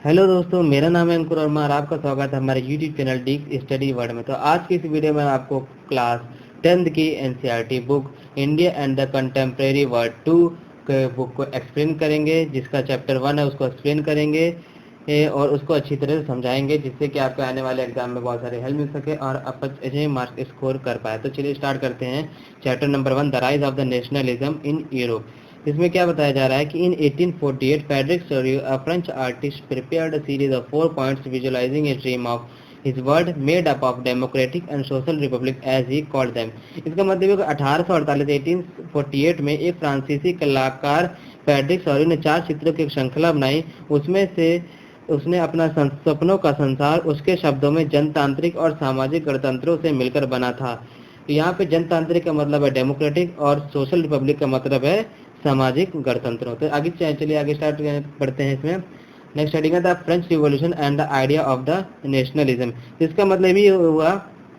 Hello दोस्तों, मेरा नाम है अंकुर वर्मा और आपका स्वागत है हमारे YouTube channel deep study world में। तो आज की इस वीडियो में आपको क्लास 10th की NCERT book India and the contemporary world 2 के बुक को एक्सप्लेन करेंगे, जिसका चैप्टर 1 है उसको एक्सप्लेन करेंगे और उसको अच्छी तरह से समझाएंगे, जिससे कि आपके आने वाले एग्जाम में बहुत सारे हेल्प मिल सके और आप अच्छे मार्क्स स्कोर कर पाए। तो चलिए स्टार्ट करते हैं। Chapter number 1, the rise of the nationalism in Europe. इसमें क्या बताया जा रहा है कि in 1848 Frederic Sorrieu, a French artist, prepared a series of 4 points visualising a dream of his world made up of democratic and social republic as he called them. इसका मतलब है कि 1848 1848 में एक फ्रांसीसी कलाकार फ्रेडरिक सोरियो ने 4 चित्रों की एक श्रृंखला बनाई। उसमें से उसने अपना सपनों का संसार उसके शब्दों में जनतांत्रिक और सामाजिक गणतंत्रों से मिलकर बना था। यहाँ पे जनतांत्रिक का मतलब है डेमोक्रेटिक और सोशल रिपब्लिक का मतलब है सामाजिक गणतंत्र। तो आगे चलिए आगे स्टार्ट पढ़ते हैं। इसमें नेक्स्ट हेडिंग है the French revolution and the idea of the nationalism. इसका मतलब ये हुआ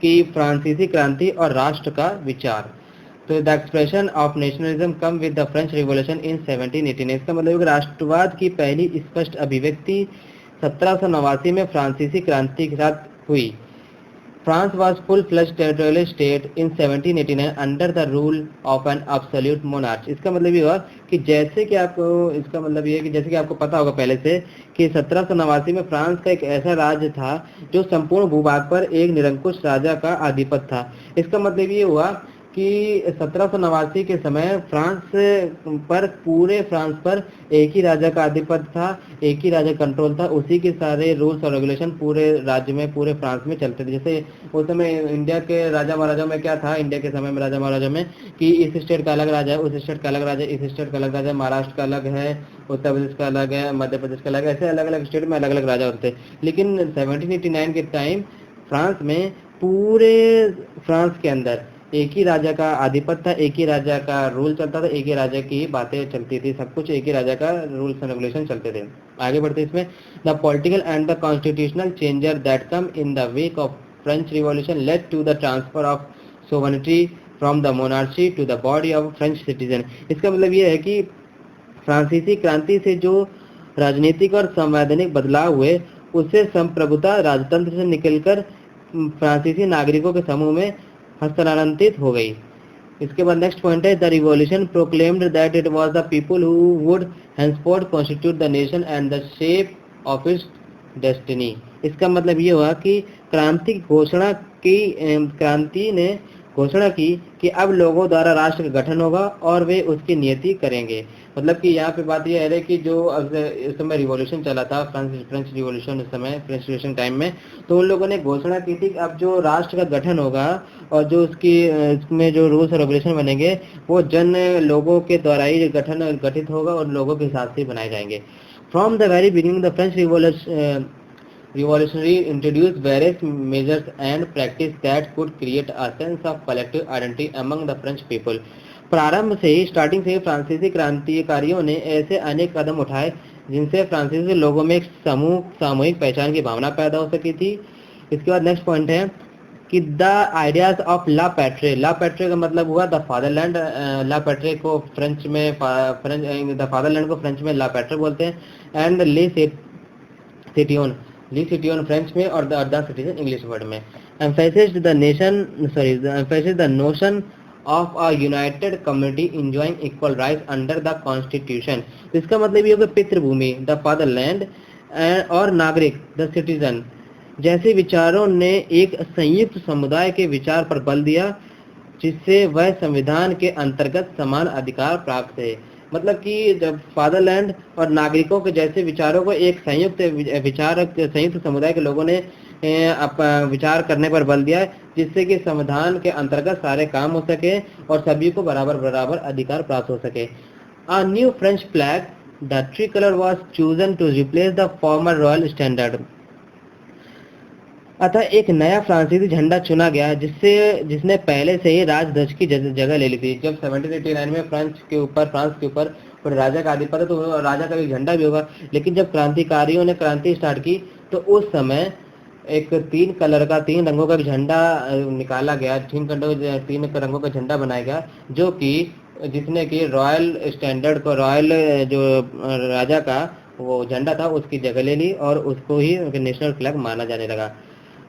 कि फ्रांसीसी क्रांति और राष्ट्र का विचार। तो the expression of nationalism come with the French revolution in 1789। इसका मतलब है कि राष्ट्रवाद की पहली स्पष्ट अभिव्यक्ति 1789 में फ्रांसीसी क्रांति के साथ हुई। France was full-fledged territorial state in 1789 under the rule of an absolute monarch। इसका मतलब ये हुआ कि जैसे कि आपको इसका मतलब ये है कि जैसे कि आपको पता होगा पहले से कि 1789 में फ्रांस का एक ऐसा राज्य था जो संपूर्ण भूभाग पर एक निरंकुश राजा का आधिपत्य था। इसका मतलब ये हुआ कि 1789 के समय पूरे फ्रांस पर एक ही राजा का आधिपत्य था, एक ही राजा कंट्रोल था, उसी के सारे रूल्स और रेगुलेशन पूरे राज्य में, पूरे फ्रांस में चलते थे। जैसे उस समय इंडिया के राजा महाराजा में क्या था, इंडिया के समय में राजा महाराजा में कि इस स्टेट का अलग राजा है, उस स्टेट का अलग राजा है, इस स्टेट का अलग राजा है, महाराष्ट्र का अलग है, उत्तर प्रदेश का अलग है, मध्य प्रदेश का अलग है, ऐसे अलग अलग स्टेट में अलग अलग राजा होते थे। लेकिन 1789 के टाइम फ्रांस में, पूरे फ्रांस के अंदर एक ही राजा का आधिपत्य था, एक ही राजा का रूल चलता था, एक ही राजा की बातें चलती थी, सब कुछ एक ही राजा का रूल्स एंड रेगुलेशन चलते थे। आगे बढ़ते इसमें the political and the constitutional changes that came in the wake of French revolution led to the transfer of sovereignty from the monarchy to the body of French citizen. इसका मतलब ये है कि फ्रांसीसी क्रांति से जो राजनीतिक और संवैधानिक बदलाव हुए, उससे संप्रभुता राजतंत्र से निकलकर फ्रांसीसी नागरिकों के समूह में हस्तांतरित हो गई। इसके बाद नेक्स्ट पॉइंट है the revolution proclaimed that it was the people who would henceforth constitute the nation and the shape of its destiny. इसका मतलब ये हुआ कि क्रांति ने घोषणा की कि अब लोगों द्वारा राष्ट्र का गठन होगा और वे उसकी नियति करेंगे। मतलब कि यहाँ पे बात यह है कि जो इस समय रिवॉल्यूशन चला था, फ्रेंच रिवॉल्यूशन, उस समय फ्रेंच रिवॉल्यूशन टाइम में, तो उन लोगों ने घोषणा की थी कि अब जो राष्ट्र का गठन होगा और जो इसमें जो रूल्स और रेगुलेशन बनेंगे वो लोगों के द्वारा ही गठित होगा और लोगों के हिसाब से बनाए जाएंगे। From the very beginning the French revolutionary introduced various measures and practice that could create a sense of collective identity among the French people। प्रारंभ से ही, स्टार्टिंग से ही फ्रांसीसी क्रांतिकारियों ने ऐसे अनेक कदम उठाए जिनसे फ्रांसीसी लोगों में एक सामूहिक पहचान की भावना पैदा हो सकी थी। इसके बाद नेक्स्ट पॉइंट है कि द आइडियाज ऑफ ला पैट्रे। ला पैट्रे का मतलब हुआ द फादरलैंड। ला पैट्रे को फ्रेंच में द फादरलैंड को फ्रेंच में ला पैट्रे बोलते हैं। एंड सिटियोन ली सिटियोन फ्रेंच में और द सिटीजन इंग्लिश वर्ड में। एम्फेसिस्ड the notion of a United community enjoying equal rights under the constitution. इसका मतलब ये होगा पितृभूमि द फादरलैंड और नागरिक द सिटीजन जैसे विचारों ने एक संयुक्त समुदाय के विचार पर बल दिया, जिससे वह संविधान के अंतर्गत समान अधिकार प्राप्त है। मतलब कि जब फादरलैंड और नागरिकों के जैसे विचारों को एक संयुक्त समुदाय के लोगों ने विचार करने पर बल दिया, जिससे कि संविधान के अंतर्गत सारे काम हो सके और सभी को बराबर बराबर अधिकार प्राप्त हो सके। A new French flag the tricolour was chosen to replace the former royal standard. अतः एक नया फ्रांसीसी झंडा चुना गया जिसने पहले से ही राजध्वज की जगह ले ली थी। जब 1789 में फ्रांस के ऊपर राजा का आधिपत्य, तो राजा का भी झंडा भी होगा। लेकिन जब क्रांतिकारियों ने क्रांति स्टार्ट की तो उस समय एक 3 रंगों का झंडा निकाला गया, 3 रंगों का झंडा बनाया गया, जो कि जिसने कि रॉयल स्टैंडर्ड को, रॉयल जो राजा का वो झंडा था उसकी जगह ले ली और उसको ही नेशनल फ्लैग माना जाने लगा।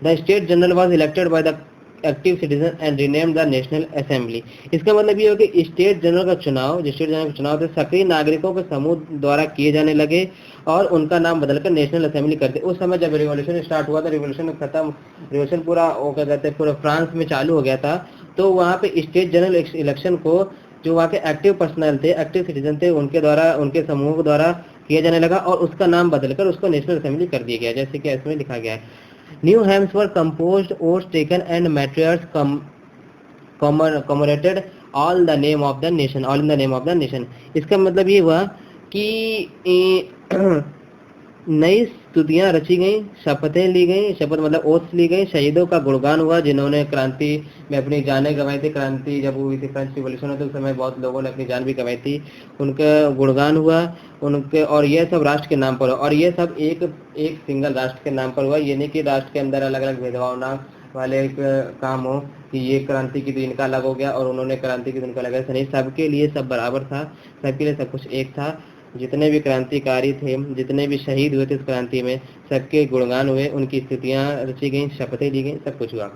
The state general was elected by the active citizen and renamed the national assembly. इसका मतलब ये हो कि स्टेट जनरल का चुनाव, जो स्टेट जनरल का चुनाव थे, सक्रिय नागरिकों के समूह द्वारा किए जाने लगे और उनका नाम बदलकर नेशनल असेंबली कर दिया। उस समय जब रिवॉल्यूशन स्टार्ट हुआ था, रिवॉल्यूशन पूरा वो क्या कहते हैं पूरा फ्रांस में चालू हो गया था, तो वहाँ पे स्टेट जनरल इलेक्शन को जो वहाँ के एक्टिव पर्सनल थे, एक्टिव सिटीजन थे, उनके द्वारा, उनके समूह द्वारा किया जाने लगा और उसका नाम बदलकर उसको नेशनल असेंबली कर दिया गया, जैसे कि इसमें लिखा गया है। New hymns were composed, oaths taken and martyrs commemorated all the name of the nation, all in the name of the nation। इसका मतलब ये हुआ कि नई स्तुतियां रची गई, शपथें ली गई, शपथ मतलब ओथ ली गई, शहीदों का गुणगान हुआ जिन्होंने क्रांति में अपनी जानें गंवाई थी। क्रांति जब हुई थी, फ्रेंच रिवॉल्यूशन हुई थी, उस समय बहुत लोगों ने अपनी जान भी गंवाई थी, उनका गुणगान हुआ उनके। और ये सब राष्ट्र के नाम पर हुआ, और ये सब एक एक सिंगल राष्ट्र के नाम पर हुआ। ये नहीं कि राष्ट्र के अंदर अलग अलग भेदभाव ना वाले एक काम हो कि ये क्रांति की दिन का अलग हो गया और उन्होंने क्रांति की दिन का अलग है। नहीं, सबके लिए सब बराबर था, सबके लिए सब कुछ एक था। जितने भी क्रांतिकारी थे, जितने भी शहीद हुए थे इस क्रांति में, सबके गुणगान हुए, उनकी स्तुतियां रची गई, शपथें ली गई, सब कुछ हुआ।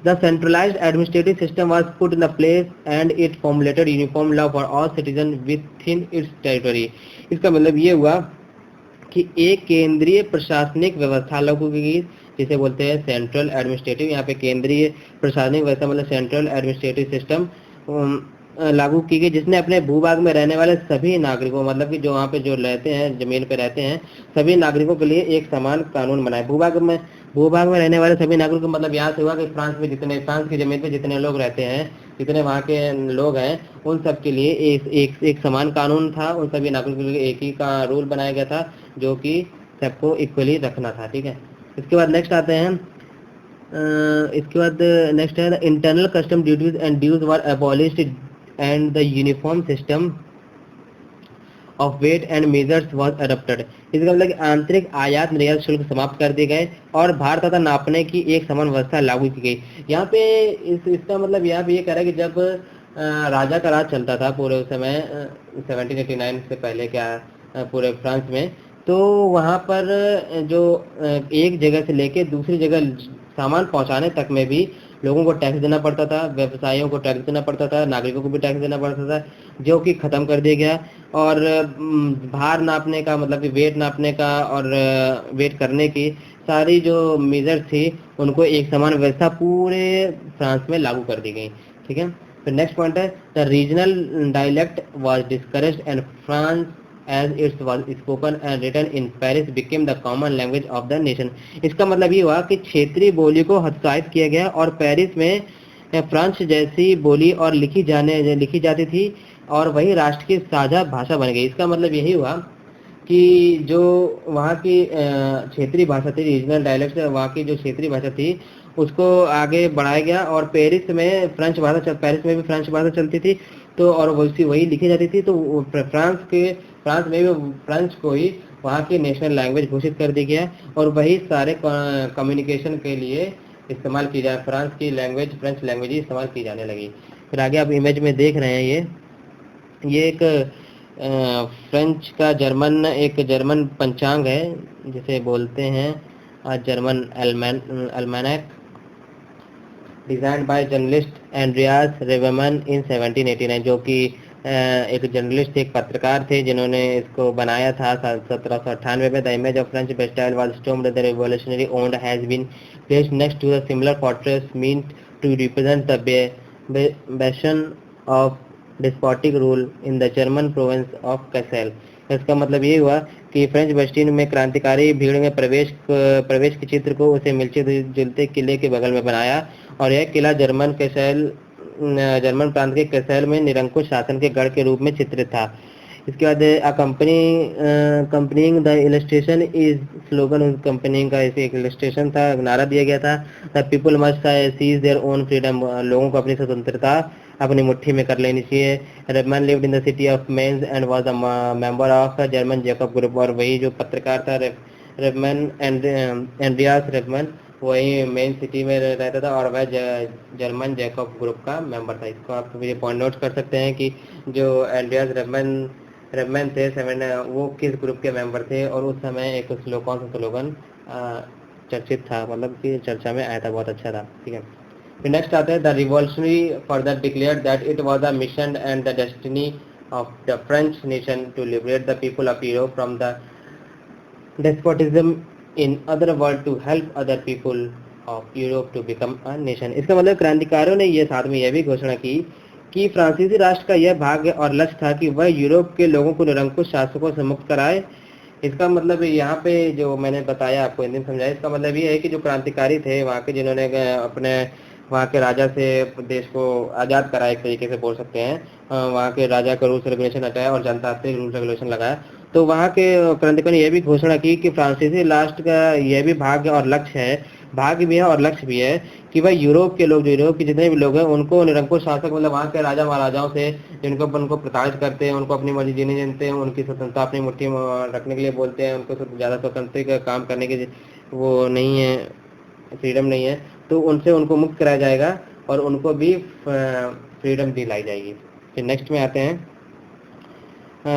The centralized administrative system was put in place and it formulated uniform law for all citizens within its territory। इसका मतलब ये हुआ कि एक केंद्रीय प्रशासनिक व्यवस्था लागू की गई, जिसे बोलते हैं सेंट्रल एडमिनिस्ट्रेटिव। यहाँ पे केंद्रीय प्रशासनिक व्यवस्था मतलब सेंट्रल एडमिनिस्ट्रेटिव सिस्टम लागू की गई, जिसने अपने भूभाग में रहने वाले सभी नागरिकों, मतलब कि जो वहाँ पे जो रहते हैं, जमीन पे रहते हैं, सभी नागरिकों के लिए एक समान कानून बनाए। भूभाग में रहने वाले सभी नागरिकों, मतलब यहाँ से हुआ कि फ्रांस की जमीन पे जितने लोग रहते हैं, जितने वहाँ के लोग हैं, उन सब के लिए एक समान कानून था। उन सभी नागरिकों के लिए एक ही का रूल बनाया गया था, जो कि सबको इक्वली रखना था। ठीक है, इसके बाद नेक्स्ट आते हैं। इसके बाद नेक्स्ट है internal custom duties and dues were abolished and the uniform system of weight and measures was adopted. इसका मतलब आंतरिक आयात निर्यात शुल्क समाप्त कर दिए गए और भार तथा नापने की एक समान व्यवस्था लागू की गई। यहाँ पे इसका मतलब यहाँ पे ये कह रहा है कि जब राजा का राज चलता था पूरे उस समय 1789 से पहले क्या पूरे फ्रांस में, तो वहाँ पर जो एक जगह से लेके दूसरी जगह सामान पहुँचाने तक में भी लोगों को टैक्स देना पड़ता था, व्यवसायियों को टैक्स देना पड़ता था, नागरिकों को भी टैक्स देना पड़ता था, जो कि खत्म कर दिया गया। और भार नापने का मतलब कि वेट नापने का और वेट करने की सारी जो मेजर थी, उनको एक समान व्यवस्था पूरे फ्रांस में लागू कर दी गई। ठीक है, फिर नेक्स्ट पॉइंट है the regional dialect was discouraged and France as it was spoken and written in Paris became the common language of the nation। इसका मतलब ये हुआ कि क्षेत्रीय बोली को हतोत्साहित किया गया और पेरिस में फ्रांस जैसी बोली और लिखी जाती थी और वही राष्ट्र की साझा भाषा बन गई। इसका मतलब यही हुआ कि जो वहाँ की क्षेत्रीय भाषा थी, रीजनल डायलेक्ट, वहाँ की जो क्षेत्रीय भाषा थी, उसको आगे बढ़ाया गया और पेरिस में भी फ्रेंच भाषा चलती थी, तो और वही लिखी जाती थी। तो फ्रांस में भी फ्रेंच को ही वहाँ की नेशनल लैंग्वेज घोषित कर दिया गया और वही सारे कम्युनिकेशन के लिए इस्तेमाल की जाए। फ्रांस की लैंग्वेज फ्रेंच लैंग्वेज ही इस्तेमाल की जाने लगी। फिर आगे आप इमेज में देख रहे हैं, ये एक फ्रेंच का एक जर्मन पंचांग है, जिसे बोलते हैं German almanac, designed by journalist Andreas Rebmann in 1789, जो कि एक जर्नलिस्ट, एक पत्रकार थे, जिन्होंने इसको बनाया था 1798 में। The image of French Bastille was stormed the revolutionary owned has been placed next to the similar fortress meant to represent the bastion of despotic rule in the German province of Kassel. इसका मतलब ये हुआ कि French बेस्टीन में क्रांतिकारी भीड़ में प्रवेश के चित्र को उसे मिलते जुलते किले के बगल में बनाया और यह किला जर्मन प्रांत के कैसेल में निरंकुश शासन के गढ़ के रूप में चित्रित था। इसके बाद accompanying the illustration is slogan, उस कंपनी का ऐसे एक इलस्ट्रेशन था, नारा दिया गया था, the people must seize their own freedom, लोगों को अपनी स्वतंत्रता अपनी मुट्ठी में कर लेनी चाहिए। Rebmann lived in the city of Mainz and was a member of German Jacob group, और वही जो पत्रकार था रेवमन एंड्रियास रेवमन, वही मेन सिटी में रहता था और वह जर्मन जैकब ग्रुप का मेंबर था। इसको आप ये पॉइंट नोट कर सकते हैं कि जो एंड्रियास रेवमन रेबमैन थे सेवन, वो किस ग्रुप के मेंबर थे, और उस समय एक कौन सा स्लोगन चर्चित था, मतलब कि चर्चा में आया था, बहुत अच्छा था। ठीक है, फिर नेक्स्ट आता है the revolutionary further declared that it was the mission and the destiny of the French nation to liberate the people of Europe from the despotism in other world to help other people of Europe to become a nation। इसका मतलब क्रांतिकारियों ने ये साथ में यह भी घोषणा की कि फ्रांसीसी राष्ट्र का यह भाग्य और लक्ष्य था कि वह यूरोप के लोगों को निरंकुश शासकों से मुक्त कराए। इसका मतलब यहाँ पे जो मैंने बताया आपको हिंदी में समझाया, इसका मतलब ये है कि जो क्रांतिकारी थे वहाँ के, जिन्होंने अपने वहाँ के राजा से देश को आज़ाद कराया, एक तरीके से बोल सकते हैं, वहाँ के राजा का रूल्स रेगुलेशन हटाया और जनतांत्रिक रूल्स रेगुलेशन लगाया। तो वहाँ के क्रांतिकारियों ने यह भी घोषणा की कि फ्रांसीसी राष्ट्र का यह भी भाग्य और लक्ष्य है, भाग्य भी है और लक्ष्य भी है कि वह यूरोप के लोग, जो यूरोप के जितने भी लोग हैं, उनको निरंकुश शासक, मतलब वहाँ के राजा महाराजाओं से, जिनको उनको प्रताड़ित करते हैं, उनको अपनी मर्जी जीने देते हैं, उनकी स्वतंत्रता अपनी मुट्ठी में रखने के लिए बोलते हैं, उनको ज़्यादा स्वतंत्र का काम करने के वो नहीं है, फ्रीडम नहीं है, तो उनसे उनको मुक्त कराया जाएगा और उनको भी फ्रीडम दिलाई जाएगी। फिर नेक्स्ट में आते हैं,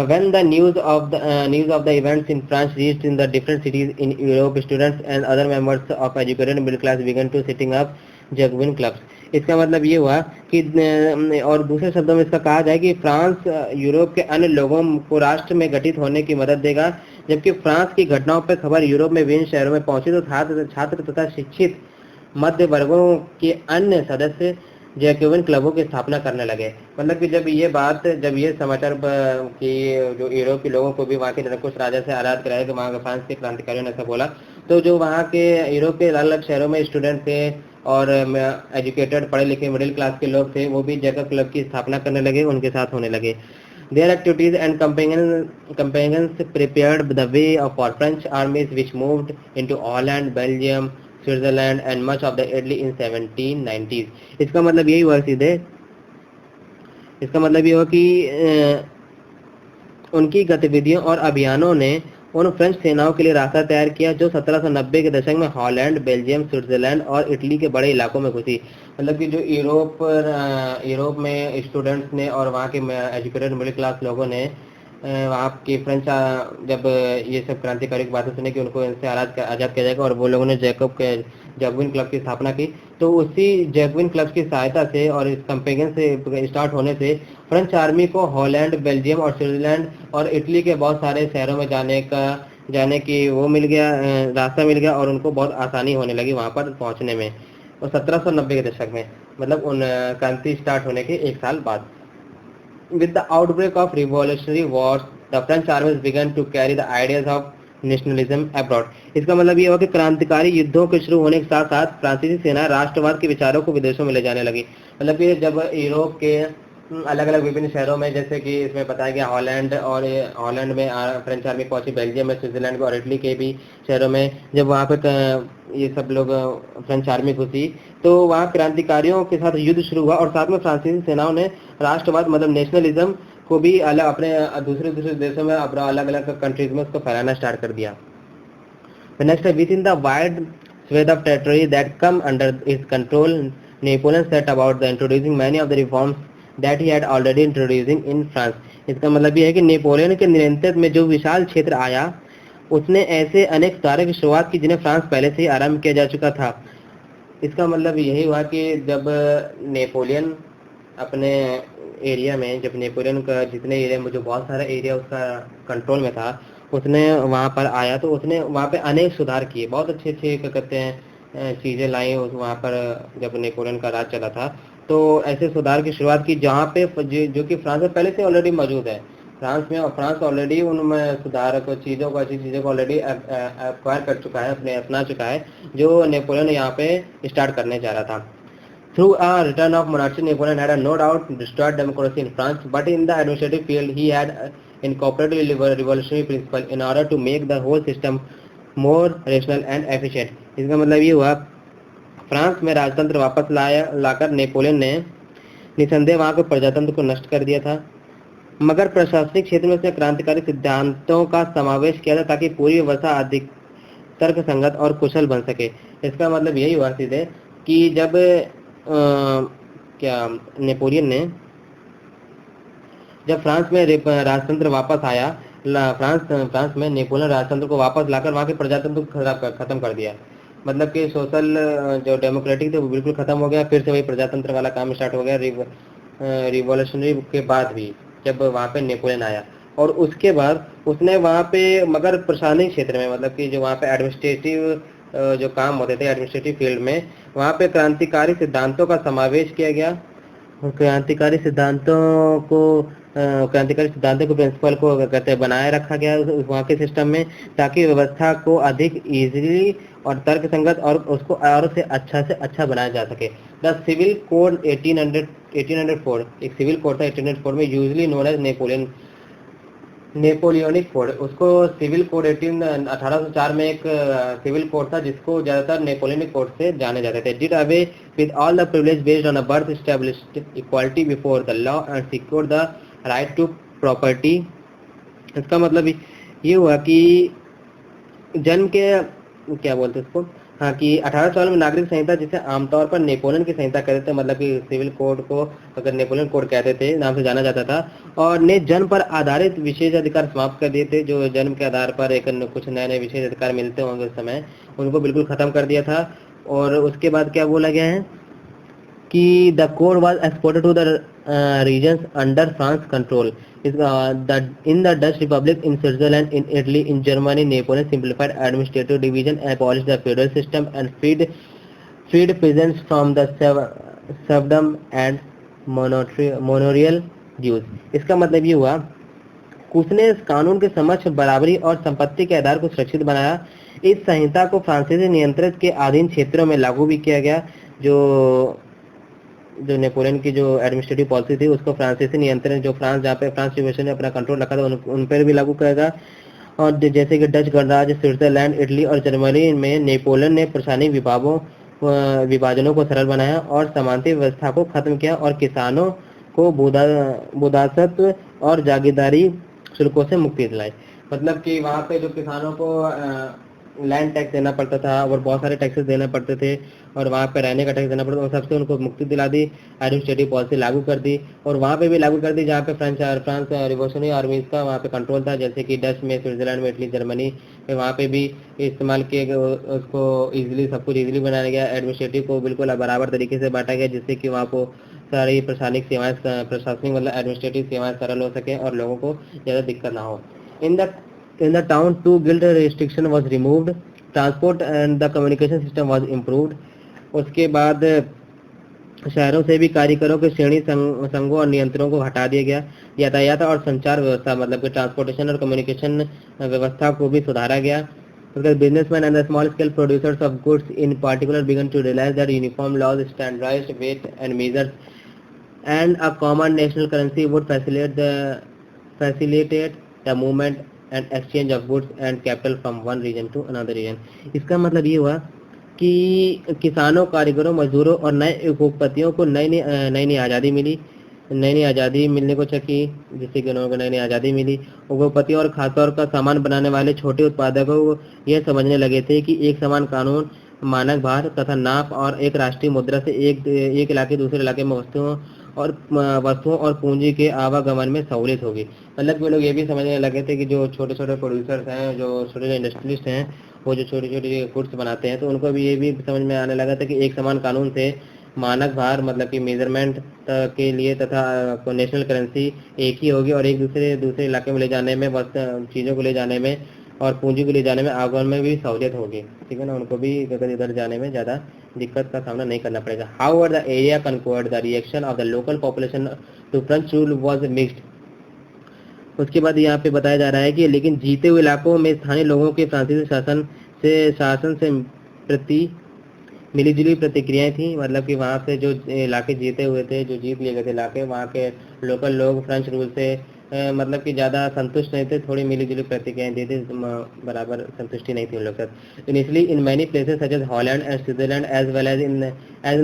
when the news of the events in France reached in the different cities in Europe, students and other members of educated middle class began to setting up Jacobin clubs। इसका मतलब ये हुआ कि और दूसरे शब्दों में इसका कहा जाए कि फ्रांस यूरोप के अन्य लोगों को राष्ट्र में गठित होने की मदद देगा। जबकि फ्रांस की घटनाओं पर खबर यूरोप में विभिन्न शहरों में पहुंची तो छात्र तथा शिक्षित मध्य वर्गों के अन्य सदस्य जैकोबिन क्लबों की स्थापना करने लगे। मतलब कि जब ये समाचार कि जो यूरोप के लोगों को भी वहाँ के निरंकुश राजा से आज़ाद कराया, कि वहाँ के फ्रांस के क्रांतिकारियों ने ऐसा बोला, तो जो वहाँ के यूरोप के अलग अलग शहरों में स्टूडेंट थे और एजुकेटेड पढ़े लिखे मिडिल क्लास के लोग थे, वो भी जैकब क्लब की स्थापना करने लगे, उनके साथ होने लगे। Their activities and companions prepared the way for French armies which moved into Holland, Belgium, Switzerland and much of the Italy in 1790s। इसका मतलब यही हुआ सीधे, इसका मतलब ये हुआ कि उनकी गतिविधियों और अभियानों ने उन फ्रेंच सेनाओं के लिए रास्ता तैयार किया जो 1790 के दशक में हॉलैंड, बेल्जियम, स्विट्जरलैंड और इटली के बड़े इलाकों में घुसी। मतलब कि जो यूरोप में स्टूडेंट्स ने और वहाँ के एजुकेटेड मिडिल क्लास लोगों ने वहाँ के फ्रेंच जब ये सब क्रांतिकारी की बातें सुनी कि उनको इनसे आज़ाद किया जाएगा, और वो लोगों ने जैकोबिन क्लब की स्थापना की, तो उसी जैकोबिन क्लब की सहायता से और इस कंपेनियन से स्टार्ट होने से फ्रेंच आर्मी को हॉलैंड, बेल्जियम और स्विट्जरलैंड और इटली के बहुत सारे शहरों में जाने की वो मिल गया, रास्ता मिल गया, और उनको बहुत आसानी होने लगी वहाँ पर पहुँचने में। और 1790 के दशक में, मतलब उन क्रांति स्टार्ट होने के एक साल बाद, with the outbreak of revolutionary wars, the French armies began to carry the ideas of nationalism abroad। इसका मतलब ये हुआ कि क्रांतिकारी युद्धों के शुरू होने के साथ साथ फ्रांसीसी सेना राष्ट्रवाद के विचारों को विदेशों में ले जाने लगी। मतलब कि जब यूरोप के अलग अलग विभिन्न शहरों में, जैसे कि इसमें बताया गया हॉलैंड में फ्रेंच आर्मी पहुंची, बेल्जियम में, स्विट्जरलैंड और इटली के भी शहरों में जब वहाँ पे ये सब लोग फ्रेंच आर्मी घुसी, तो वहाँ क्रांतिकारियों के साथ युद्ध शुरू हुआ, और साथ में फ्रांसीसी सेनाओं ने राष्ट्रवाद, मतलब नेशनलिज्म को भी अलग अपने दूसरे देशों में, अपना अलग अलग कंट्रीज में उसको फैलाना स्टार्ट कर दिया। नेक्स्ट है, with in the wide swathe of territory that come under his control, Napoleon set about the introducing many of the reforms that he had already introducing in France। इसका मतलब ये है कि नेपोलियन के नियंत्रण में जो विशाल क्षेत्र आया, उसने ऐसे अनेक सुधारों की शुरुआत की जिन्हें फ्रांस पहले से ही आरंभ किया जा चुका था। इसका मतलब यही हुआ कि जब नेपोलियन अपने एरिया में, जब नेपोलियन का जितने एरिया में जो बहुत सारा एरिया उसका कंट्रोल में था, उसने वहाँ पर आया तो उसने वहाँ पे अनेक सुधार किए, बहुत अच्छे अच्छे क्या कहते हैं चीज़ें लाई वहाँ पर जब नेपोलियन का राज चला था। तो ऐसे सुधार की शुरुआत की जहाँ पे जो कि फ्रांस में पहले से ऑलरेडी मौजूद है। फ्रांस ऑलरेडी उनमें सुधार को, चीज़ों को, अच्छी चीज़ों को ऑलरेडी एक्वायर कर चुका है, अपना चुका है, जो नेपोलियन यहाँ पे स्टार्ट करने जा रहा था। Through a return of monarchy, Napoleon had no doubt destroyed democracy in France, but in the administrative field he had incorporated revolutionary principle in order to make the whole system more rational and efficient। इसका मतलब ये हुआ, France में राजतंत्र वापस लाकर Napoleon ने निसंदेह वहाँ के प्रजातंत्र को नष्ट कर दिया था, मगर प्रशासनिक क्षेत्र में उसने क्रांतिकारी सिद्धांतों का समावेश किया था ताकि पूरी व्यवस्था अधिक तर्क संगत और कुशल बन सके। इसका मतलब यही हुआ सीधे कि जब नेपोलियन ने जब फ्रांस में राजतंत्र वापस आया, फ्रांस में नेपोलियन राजतंत्र को वापस लाकर वहाँ के प्रजातंत्र को खत्म कर दिया। मतलब कि सोशल जो डेमोक्रेटिक थे वो बिल्कुल खत्म हो गया, फिर से वही प्रजातंत्र वाला काम स्टार्ट हो गया रिवॉल्यूशनरी के बाद भी, जब वहाँ पे नेपोलियन आया। और उसके बाद उसने वहाँ पे मगर प्रशासनिक क्षेत्र में, मतलब कि जो वहाँ पे एडमिनिस्ट्रेटिव जो काम होते थे एडमिनिस्ट्रेटिव फील्ड में, वहाँ पे क्रांतिकारी सिद्धांतों का समावेश किया गया। और क्रांतिकारी सिद्धांतों को प्रिंसिपल को कहते हैं बनाए रखा गया वहाँ के सिस्टम में, ताकि व्यवस्था को अधिक इजीली और तर्कसंगत और उसको और से अच्छा बनाया जा सके। द सिविल कोड 1804, एक सिविल कोड था 1804 में, usually known as Napoleonic code. उसको सिविल कोड 1804 में एक सिविल कोड था जिसको ज्यादातर नेपोलियनिक कोड से जाने जाते थे। Did away with all the privilege based on a birth, established equality before the law and secure the right to property. इसका मतलब ये हुआ कि जन्म के क्या बोलते उसको, हाँ, कि 1804 में नागरिक संहिता, जिसे आमतौर पर नेपोलियन की संहिता कहते थे, मतलब कि सिविल कोड को अगर नेपोलियन कोड कहते थे नाम से जाना जाता था, और ने जन्म पर आधारित विशेष अधिकार समाप्त कर दिए थे। जो जन्म के आधार पर एक कुछ नए नए विशेष अधिकार मिलते होंगे उस समय, उनको बिल्कुल खत्म कर दिया था। और उसके बाद क्या बोला गया है कि the code was exported to the regions under France control. In the Dutch Republic, in Switzerland, in Italy, in Germany, Napoleon simplified administrative division, abolished the feudal system, and freed peasants from the serfdom and manorial dues. इसका मतलब ये हुआ कि उसने इस कानून के समक्ष बराबरी और संपत्ति के आधार को सुरक्षित बनाया। इस संहिता को फ्रांसीसी नियंत्रित के अधीन क्षेत्रों में लागू भी किया गया। जो नेपोलियन की जो एडमिनिस्ट्रेटिव पॉलिसी थी उसको फ्रांसीसी नियंत्रण, जो फ्रांस जहाँ पे फ्रांस रिवोल्यूशन ने अपना कंट्रोल रखा था उन पर भी लागू करेगा। और जैसे कि डच गणराज्य, स्विट्जरलैंड, इटली और जर्मनी में नेपोलियन ने प्रशासनिक विभाजनों को सरल बनाया और समानता व्यवस्था को खत्म किया और किसानों को बुदासत्व और जागीरदारी शुल्कों से मुक्ति दिलाई। मतलब कि वहाँ पे जो किसानों को लैंड टैक्स देना पड़ता था और बहुत सारे टैक्सेस देने पड़ते थे, और वहाँ पे रहने का टैक्स देना पड़ता था, उन सबसे उनको मुक्ति दिला दी, एडमिनिस्ट्रेटिव पॉलिसी लागू कर दी। और वहाँ पे भी लागू कर दी जहाँ पे फ्रांस रिवोल्यूशनरी आर्मीज का वहाँ पे कंट्रोल था, जैसे कि डच में, स्विट्जरलैंड में, इटली, जर्मनी में, वहाँ पे भी इस्तेमाल किए गए। उसको ईजिली सब कुछ ईजिली बनाया गया, एडमिनिस्ट्रेटिव को बिल्कुल बराबर तरीके से बांटा गया, जिससे कि वहाँ को सारी प्रशासनिक मतलब एडमिनिस्ट्रेटिव सेवाएं सरल हो सके और लोगों को ज़्यादा दिक्कत ना हो। In the town, 2 guild restriction was removed. Transport and the communication system was improved. उसके बाद शहरों से भी कारीगरों के श्रेणी संघों और नियंत्रणों को हटा दिया गया। यातायात और संचार व्यवस्था, मतलब कि ट्रांसपोर्टेशन और कम्युनिकेशन व्यवस्था को भी सुधारा गया। Businessman and the small scale producers of goods in particular began to realise that uniform laws, standardised weight and measures and a common national currency would facilitate the movement and exchange of goods and capital from one region to another region. इसका मतलब ये हुआ कि किसानों, कारीगरों, मजदूरों और नए उद्योगपतियों को नई आज़ादी मिली। नई आज़ादी मिलने को चकी, जिससे कि उन्होंने नई आज़ादी मिली। उद्योगपति और खासतौर का सामान बनाने वाले छोटे उत्पादकों को यह समझने लगे थे कि एक समान कानून, मानक भार तथा नाप और एक राष्ट्रीय मुद्रा से एक इलाके दूसरे इलाके में वस्तुओं और पूंजी के आवागमन में सहूलियत होगी। मतलब कि लोग ये भी समझने लगे थे कि जो छोटे छोटे प्रोड्यूसर्स हैं, जो छोटे इंडस्ट्रियलिस्ट हैं, वो जो छोटी छोटी गुड्स बनाते हैं, तो उनको भी ये भी समझ में आने लगा था कि एक समान कानून से मानक भार, मतलब कि मेजरमेंट के लिए, तथा नेशनल करेंसी एक ही होगी और एक दूसरे इलाके में ले जाने में, चीज़ों को ले जाने में और पूंजी को ले जाने में, आगमन में भी सहूलियत होगी। ठीक है ना, उनको भी इधर जाने में ज़्यादा दिक्कत का सामना नहीं करना पड़ेगा। However the area conquered, the reaction of the local population to French rule was mixed. उसके बाद यहाँ पे बताया जा रहा है कि लेकिन जीते हुए इलाकों में स्थानीय लोगों के फ्रांसीसी शासन से प्रति मिलीजुली प्रतिक्रियाएं थी। मतलब कि वहाँ से जो इलाके जीते हुए थे, जो जीत लिए गए थे इलाके, वहाँ के लोकल लोग फ्रेंच रूल से मतलब कि ज़्यादा संतुष्ट नहीं थे, थोड़ी मिलीजुली प्रतिक्रियाएं दी थी, बराबर संतुष्टि नहीं थी उन लोग साथ। Initially in many places such as Holland and Switzerland as well as in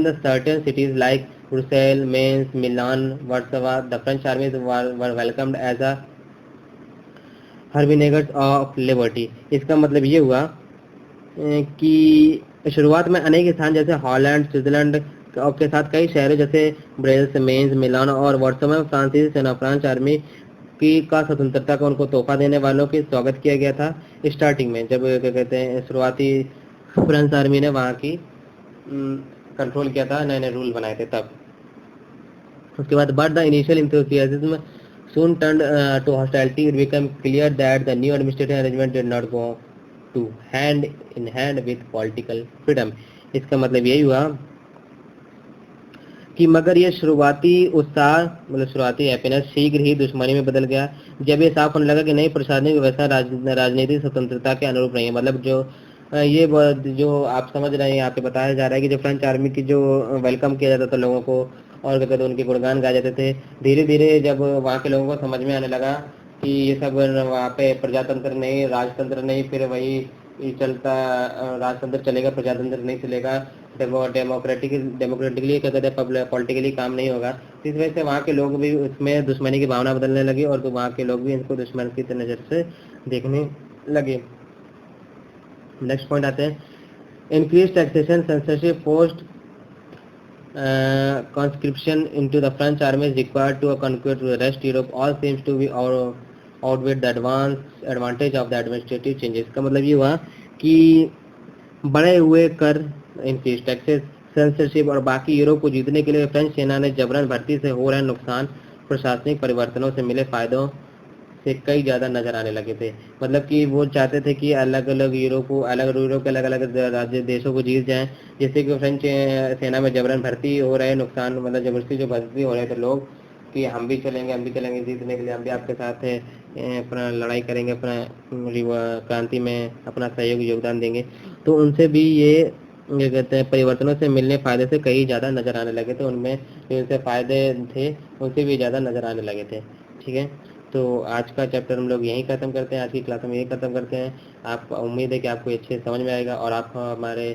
the certain cities like Brussels, Mainz, Milan, Warsaw, the French armies were welcomed as a harbingers of liberty. इसका मतलब ये हुआ कि शुरुआत में अनेक स्थान जैसे हॉलैंड, स्विट्जरलैंड, के साथ कई शहरों जैसे ब्रेल्स, मेंस, मिलान और वार्सो में फ्रांसीसी सेना फ्रांस आर्मी की का स्वतंत्रता का उनको तोहफा देने वालों की स्वागत किया गया था। स्टार्टिंग में जब क्या कहते हैं शुरुआती फ्रांस आर्मी ने वहाँ की कंट्रोल किया था, नए नए रूल बनाए थे तब। उसके बाद but the initial enthusiasm soon turned to hostility. It became clear that the new administrative arrangement did not go to hand in hand with political freedom. इसका मतलब यही हुआ कि मगर ये शुरुआती उत्साह मतलब शुरुआती हैप्पीनेस शीघ्र ही दुश्मनी में बदल गया जब ये साफ होने लगा कि नई प्रशासनिक व्यवस्था राजनीतिक स्वतंत्रता के अनुरूप नहीं है। मतलब जो आप समझ रहे हैं यहाँ पे बताया जा रहा है कि जो फ्रेंच आर्मी की जो वेलकम किया जाता था लोगों को और क्या कहते हैं उनके गुणगान गाए जाते थे, धीरे धीरे जब वहाँ के लोगों को समझ में आने लगा कि ये सब वहाँ पे प्रजातंत्र नहीं, राजतंत्र नहीं, फिर वही चलता राजतंत्र चलेगा, प्रजातंत्र नहीं चलेगा, डेमोक्रेटिकली क्या कहते हैं पॉलिटिकली काम नहीं होगा। तो इस वजह से वहाँ के लोग भी उसमें दुश्मनी की भावना बदलने लगी और तो वहाँ के लोग भी इनको दुश्मन की नज़र से देखने लगे। नेक्स्ट पॉइंट आते हैं, increase taxation, censorship, forced conscription into the French army is required to conquer the rest Europe. All seems to be outweigh the advantage of the administrative changes. का मतलब ये हुआ कि बढ़े हुए कर, इंक्रीज टैक्सेस, सेंसरशिप और बाकी यूरोप को जीतने के लिए फ्रेंच सेना ने जबरन भर्ती से हो रहे नुकसान, प्रशासनिक परिवर्तनों से मिले फायदों से कई ज़्यादा नजर आने लगे थे। मतलब कि वो चाहते थे कि अलग अलग यूरोप के अलग अलग राज्य देशों को जीत जाएं, जैसे कि फ्रेंच सेना में जबरन भर्ती हो रहे नुकसान, मतलब जबरदस्ती जो भर्ती हो रहे थे लोग कि हम भी चलेंगे जीतने के लिए, हम भी आपके साथ है, अपना लड़ाई करेंगे, अपना क्रांति में अपना सहयोग योगदान देंगे। तो उनसे भी ये कहते हैं परिवर्तनों से मिलने फायदे से कई ज़्यादा नजर आने लगे थे, उनमें जो उनसे फायदे थे उनसे भी ज़्यादा नजर आने लगे थे। ठीक है, तो आज का चैप्टर हम लोग यहीं खत्म करते हैं, आज की क्लास में यहीं खत्म करते हैं। आप उम्मीद है कि आपको अच्छे समझ में आएगा और आप हमारे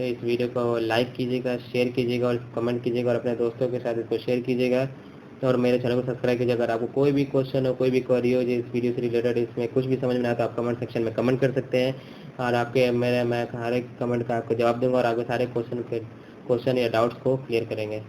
इस वीडियो को लाइक कीजिएगा, शेयर कीजिएगा और कमेंट कीजिएगा और अपने दोस्तों के साथ इसको शेयर कीजिएगा और मेरे चैनल को सब्सक्राइब कीजिएगा। अगर आपको कोई भी क्वेश्चन हो, कोई भी क्वेरी हो, जो इस वीडियो से रिलेटेड, इसमें कुछ भी समझ में आया तो आप कमेंट सेक्शन में कमेंट कर सकते हैं और मैं हर एक कमेंट का आपको जवाब दूंगा और आपके सारे क्वेश्चन या डाउट्स को क्लियर करेंगे।